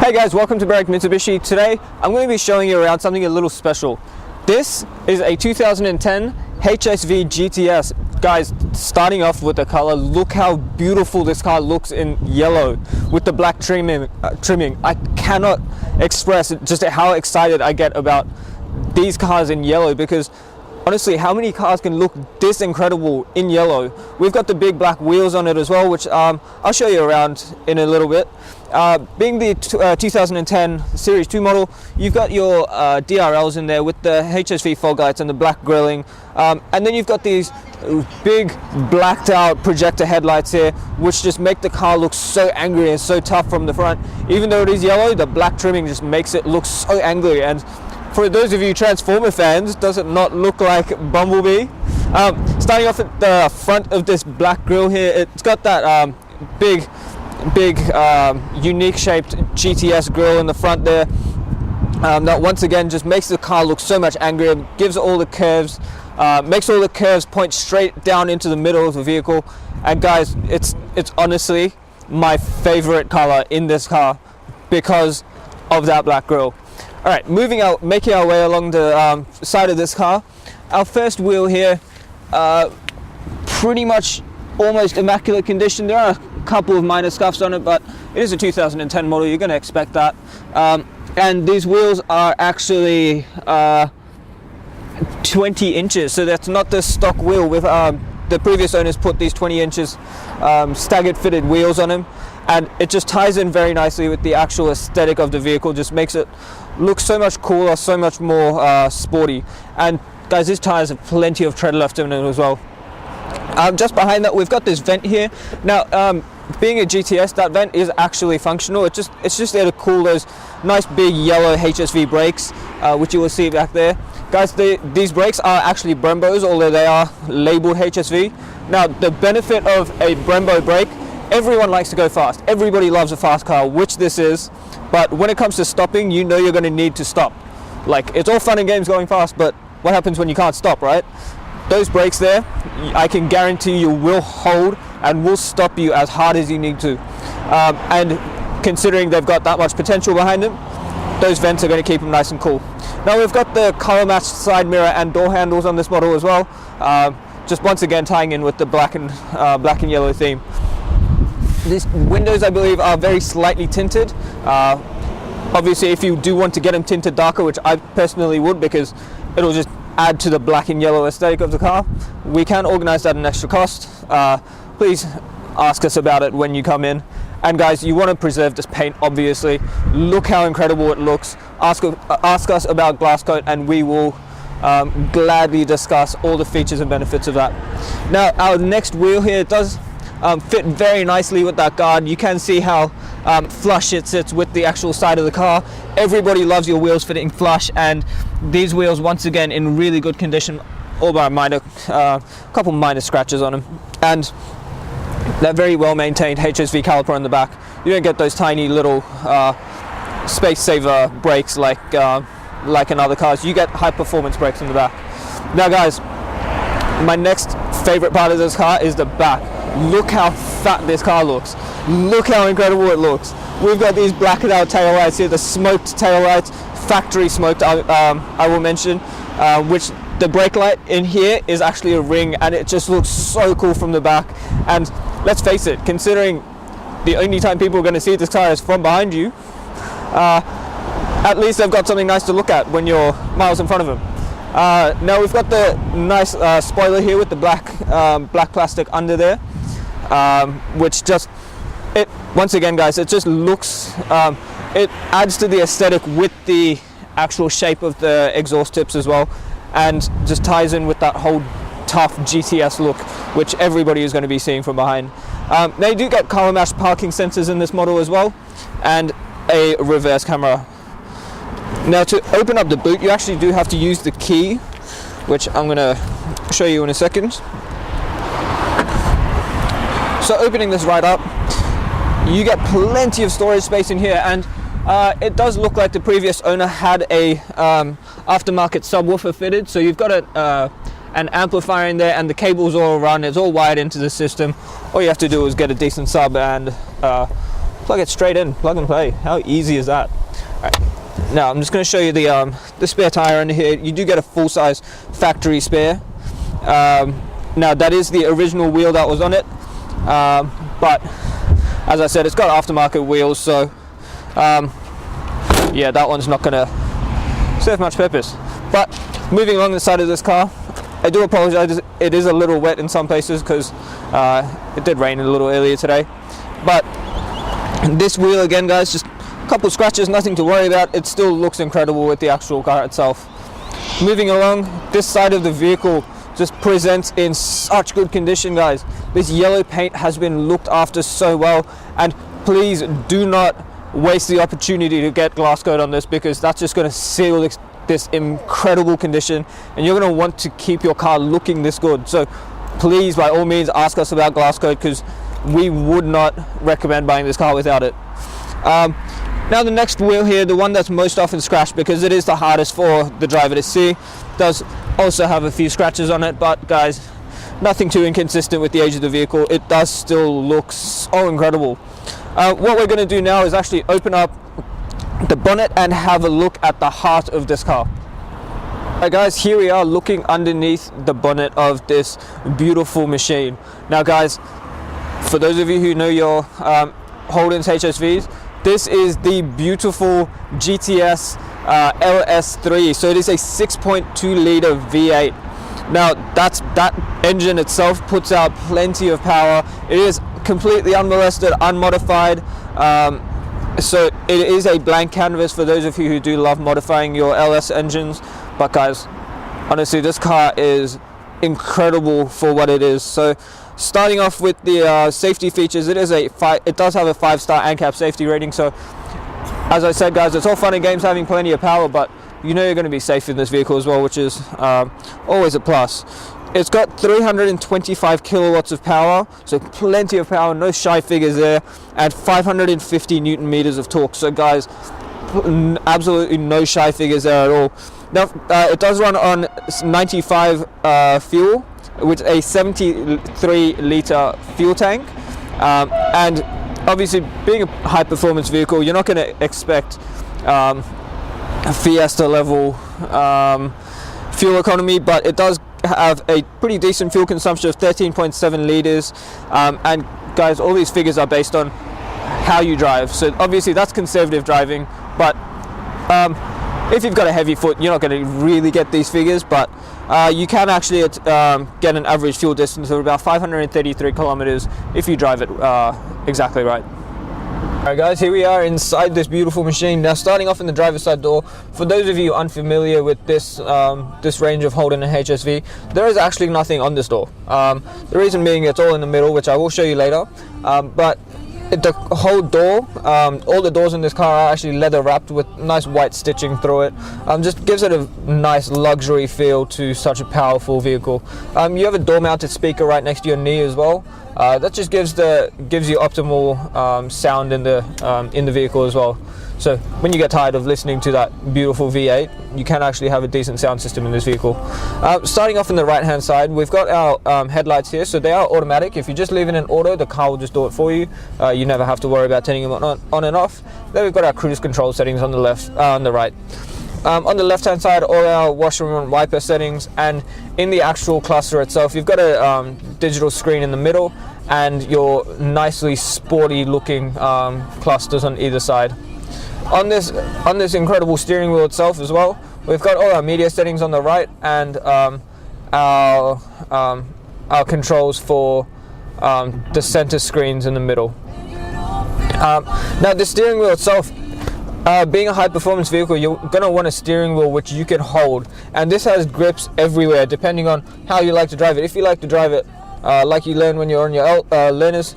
Hey guys, welcome to Barrick Mitsubishi. Today I'm going to be showing you around something a little special. This is a 2010 HSV GTS. Guys, starting off with the color, look how beautiful this car looks in yellow with the black trimming. I cannot express just how excited I get about these cars in yellow, because honestly, how many cars can look this incredible in yellow? We've got the big black wheels on it as well, which I'll show you around in a little bit. Being the 2010 Series 2 model, you've got your DRLs in there with the HSV fog lights and the black grilling. And then you've got these big blacked out projector headlights here, which just make the car look so angry and so tough from the front. Even though it is yellow, the black trimming just makes it look so angry. And for those of you Transformer fans, does it not look like Bumblebee? Starting off at the front of this black grille here, it's got that big unique shaped GTS grille in the front there. That once again just makes the car look so much angrier, gives it all the curves, makes all the curves point straight down into the middle of the vehicle. And guys, it's honestly my favorite color in this car because of that black grille. All right, making our way along the side of this car. Our first wheel here, pretty much almost immaculate condition. There are a couple of minor scuffs on it, but it is a 2010 model. You're going to expect that. And these wheels are actually 20 inches, so that's not the stock wheel. With the previous owners put these 20 inches staggered fitted wheels on them, and it just ties in very nicely with the actual aesthetic of the vehicle. Just makes it look so much cooler, so much more sporty. And guys, these tires have plenty of tread left in them as well. Just behind that, we've got this vent here. Now, being a GTS, that vent is actually functional. It's just there to cool those nice big yellow HSV brakes, which you will see back there. Guys, these brakes are actually Brembos, although they are labeled HSV. Now, the benefit of a Brembo brake, everyone likes to go fast. Everybody loves a fast car, which this is. But when it comes to stopping, you know you're going to need to stop. Like, it's all fun and games going fast, but what happens when you can't stop, right? Those brakes there, I can guarantee you will hold and will stop you as hard as you need to. And considering they've got that much potential behind them, those vents are going to keep them nice and cool. Now we've got the color matched side mirror and door handles on this model as well. Just once again tying in with the black and yellow theme. These windows, I believe, are very slightly tinted. Obviously, if you do want to get them tinted darker, which I personally would, because it'll just add to the black and yellow aesthetic of the car, we can organize that at an extra cost. Please ask us about it when you come in. And guys, you want to preserve this paint, obviously. Look how incredible it looks. Ask us about glass coat, and we will gladly discuss all the features and benefits of that. Now, our next wheel here does fit very nicely with that guard. You can see how flush it sits with the actual side of the car. Everybody loves your wheels fitting flush, and these wheels, once again, in really good condition, all by a couple minor scratches on them. And that very well maintained HSV caliper on the back. You don't get those tiny little space saver brakes like in other cars. You get high performance brakes in the back. Now guys, my next favorite part of this car is the back. Look how fat this car looks. Look how incredible it looks. We've got these blacked out taillights here, the smoked taillights, factory smoked, I will mention, which the brake light in here is actually a ring, and it just looks so cool from the back. And let's face it, considering the only time people are going to see this car is from behind you, at least they've got something nice to look at when you're miles in front of them. Now we've got the nice spoiler here with the black plastic under there, which just, once again guys, it just looks, it adds to the aesthetic with the actual shape of the exhaust tips as well, and just ties in with that whole tough GTS look, which everybody is going to be seeing from behind. They do get color matched parking sensors in this model as well, and a reverse camera. Now to open up the boot, you actually do have to use the key, which I'm going to show you in a second. So opening this right up, you get plenty of storage space in here, and it does look like the previous owner had a aftermarket subwoofer fitted. So you've got an amplifier in there, and the cables all run. It's all wired into the system. All you have to do is get a decent sub and plug it straight in, plug and play. How easy is that? All right. Now I'm just going to show you the spare tire under here. You do get a full-size factory spare. Now that is the original wheel that was on it, but as I said, it's got aftermarket wheels, so yeah, that one's not going to serve much purpose. But moving along the side of this car, I do apologize, it is a little wet in some places because it did rain a little earlier today. But this wheel again, guys, just a couple scratches, nothing to worry about. It still looks incredible with the actual car itself. Moving along, this side of the vehicle just presents in such good condition, guys. This yellow paint has been looked after so well, and please do not waste the opportunity to get glass coat on this, because that's just going to seal this incredible condition, and you're going to want to keep your car looking this good. So please, by all means, ask us about glass coat, because we would not recommend buying this car without it. Now the next wheel here, the one that's most often scratched because it is the hardest for the driver to see, does also have a few scratches on it, but guys, nothing too inconsistent with the age of the vehicle. It does still look so incredible. What we're going to do now is actually open up the bonnet and have a look at the heart of this car. Alright guys, here we are looking underneath the bonnet of this beautiful machine. Now guys, for those of you who know your Holden's HSVs, this is the beautiful GTS LS3. So it is a 6.2 liter V8. Now that engine itself puts out plenty of power. It is completely unmolested, unmodified. So it is a blank canvas for those of you who do love modifying your LS engines. But guys, honestly, this car is incredible for what it is. So starting off with the safety features, it does have a 5-star ANCAP safety rating. So as I said, guys, it's all fun and games having plenty of power, but you know you're going to be safe in this vehicle as well, which is always a plus. It's got 325 kilowatts of power, so plenty of power, no shy figures there, and 550 Newton meters of torque. So guys, absolutely no shy figures there at all. Now, it does run on 95 fuel, with a 73 liter fuel tank, and obviously being a high performance vehicle, you're not going to expect Fiesta level fuel economy, but it does have a pretty decent fuel consumption of 13.7 liters, and guys, all these figures are based on how you drive. So obviously that's conservative driving, but if you've got a heavy foot, you're not going to really get these figures, but you can actually get an average fuel distance of about 533 kilometers if you drive it exactly right. Alright guys, here we are inside this beautiful machine. Now starting off in the driver's side door, for those of you unfamiliar with this this range of Holden and HSV, there is actually nothing on this door. The reason being it's all in the middle, which I will show you later, but the whole door, all the doors in this car are actually leather wrapped with nice white stitching through it. Just gives it a nice luxury feel to such a powerful vehicle. You have a door mounted speaker right next to your knee as well. That just gives you optimal sound in the vehicle as well. So when you get tired of listening to that beautiful V8, you can actually have a decent sound system in this vehicle. Starting off on the right hand side, we've got our headlights here. So they are automatic. If you just leave it in auto, the car will just do it for you. You never have to worry about turning them on and off. Then we've got our cruise control settings on the left, on the right. On the left hand side, all our washer and wiper settings, and in the actual cluster itself, you've got a digital screen in the middle and your nicely sporty looking clusters on either side. On this incredible steering wheel itself as well, we've got all our media settings on the right, and our controls for the center screens in the middle. Now the steering wheel itself, being a high performance vehicle, you're going to want a steering wheel which you can hold, and this has grips everywhere depending on how you like to drive it. If you like to drive it like you learn when you're on your learners,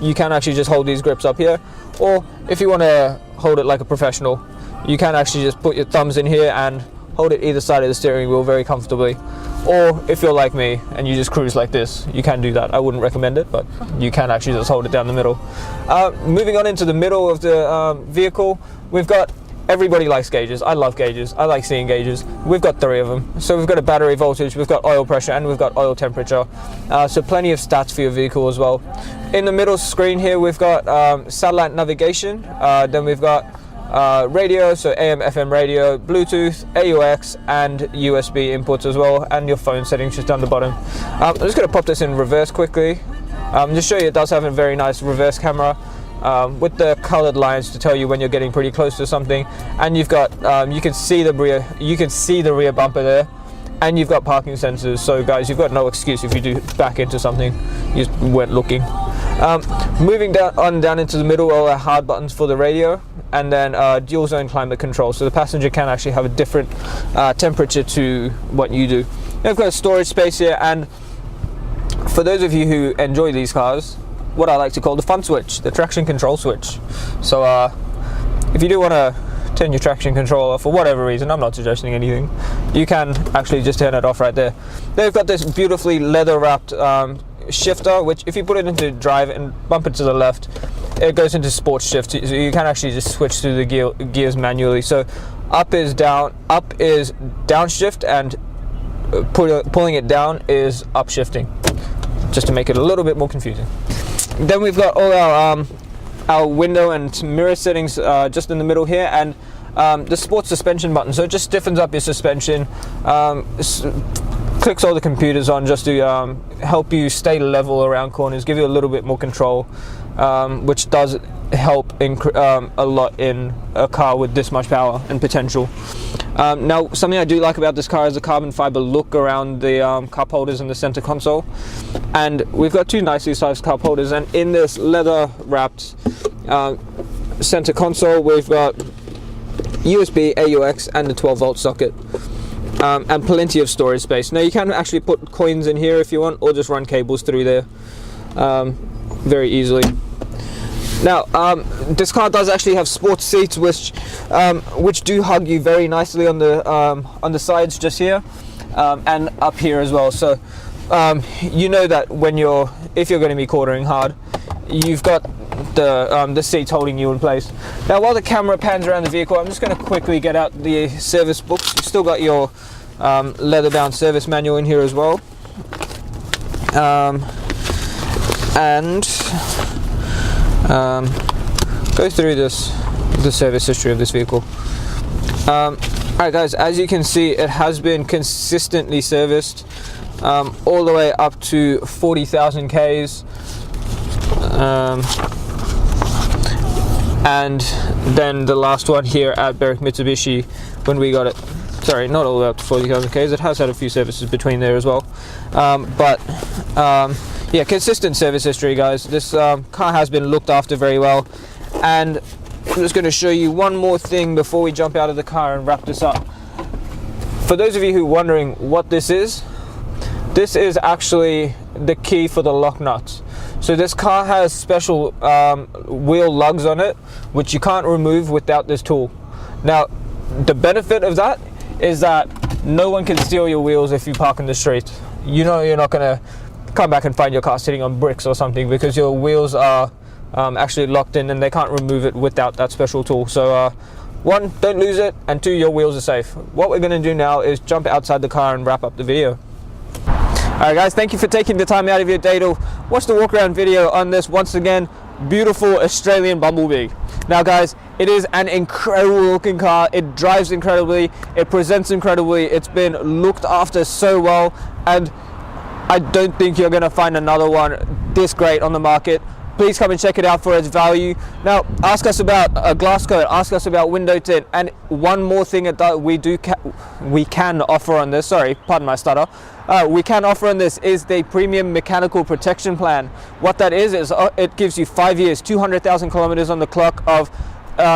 you can actually just hold these grips up here, or if you want to hold it like a professional, you can actually just put your thumbs in here and hold it either side of the steering wheel very comfortably. Or if you're like me and you just cruise like this, you can do that. I wouldn't recommend it, but you can actually just hold it down the middle. Moving on into the middle of the vehicle, we've got everybody likes gauges. I love gauges. I like seeing gauges. We've got 3 of them. So we've got a battery voltage, we've got oil pressure, and we've got oil temperature. So plenty of stats for your vehicle as well. In the middle screen here, we've got satellite navigation. Then we've got radio, so AM, FM radio, Bluetooth, AUX, and USB inputs as well, and your phone settings just down the bottom. I'm just going to pop this in reverse quickly. Just show you it does have a very nice reverse camera. With the colored lines to tell you when you're getting pretty close to something, and you've got you can see the rear bumper there, and you've got parking sensors. So guys, you've got no excuse if you do back into something you just weren't looking. Moving down into the middle, all our hard buttons for the radio, and then dual zone climate control, so the passenger can actually have a different temperature to what you do. We've got a storage space here, and for those of you who enjoy these cars, what I like to call the fun switch, the traction control switch. So if you do want to turn your traction control off for whatever reason, I'm not suggesting anything, you can actually just turn it off right there. They've got this beautifully leather wrapped shifter, which if you put it into drive and bump it to the left, it goes into sports shift, so you can actually just switch through the gears manually. So up is downshift, and pulling it down is upshifting, just to make it a little bit more confusing. Then we've got all our window and mirror settings just in the middle here, and the sports suspension button, so it just stiffens up your suspension, clicks all the computers on just to help you stay level around corners, give you a little bit more control, which does help a lot in a car with this much power and potential. Now, something I do like about this car is the carbon fiber look around the cup holders and the center console, and we've got 2 nicely sized cup holders, and in this leather wrapped center console we've got USB, AUX, and the 12-volt socket, and plenty of storage space. Now you can actually put coins in here if you want, or just run cables through there very easily. Now, this car does actually have sports seats, which do hug you very nicely on the sides just here, and up here as well. So you know that if you're going to be quartering hard, you've got the seats holding you in place. Now, while the camera pans around the vehicle, I'm just going to quickly get out the service books. You've still got your leather-bound service manual in here as well, and go through the service history of this vehicle. Alright guys, as you can see, it has been consistently serviced all the way up to 40,000 Ks, and then the last one here at Berwick Mitsubishi when we got it, sorry, not all the way up to 40,000 Ks, it has had a few services between there as well, yeah, consistent service history, guys. This car has been looked after very well, and I'm just going to show you one more thing before we jump out of the car and wrap this up. For those of you who are wondering what this is actually the key for the lock nuts. So this car has special wheel lugs on it, which you can't remove without this tool. Now, the benefit of that is that no one can steal your wheels if you park in the street. You know you're not going to come back and find your car sitting on bricks or something, because your wheels are actually locked in and they can't remove it without that special tool. So 1, don't lose it, and 2, your wheels are safe. What we're going to do now is jump outside the car and wrap up the video. Alright guys, thank you for taking the time out of your day to watch the walk around video on this, once again, beautiful Australian Bumblebee. Now guys, it is an incredible looking car, it drives incredibly, it presents incredibly, it's been looked after so well, and I don't think you're going to find another one this great on the market. Please come and check it out for its value. Now, ask us about a glass coat, ask us about window tint, and one more thing that we can offer on this, sorry, pardon my stutter, we can offer on this is the premium mechanical protection plan. What that is it gives you 5 years, 200,000 kilometers on the clock of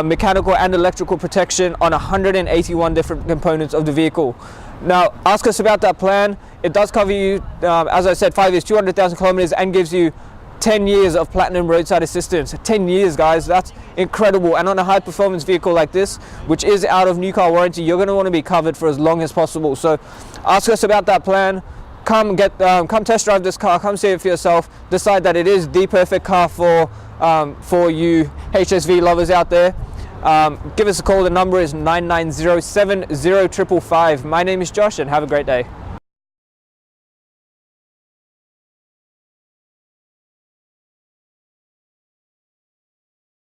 mechanical and electrical protection on 181 different components of the vehicle. Now, ask us about that plan. It does cover you, as I said, 5 years, 200,000 kilometers, and gives you 10 years of platinum roadside assistance. 10 years, guys, that's incredible. And on a high performance vehicle like this, which is out of new car warranty, you're going to want to be covered for as long as possible. So ask us about that plan. Come test drive this car, come see it for yourself, decide that it is the perfect car for you HSV lovers out there. Give us a call. The number is 9907 0555. My name is Josh, and have a great day.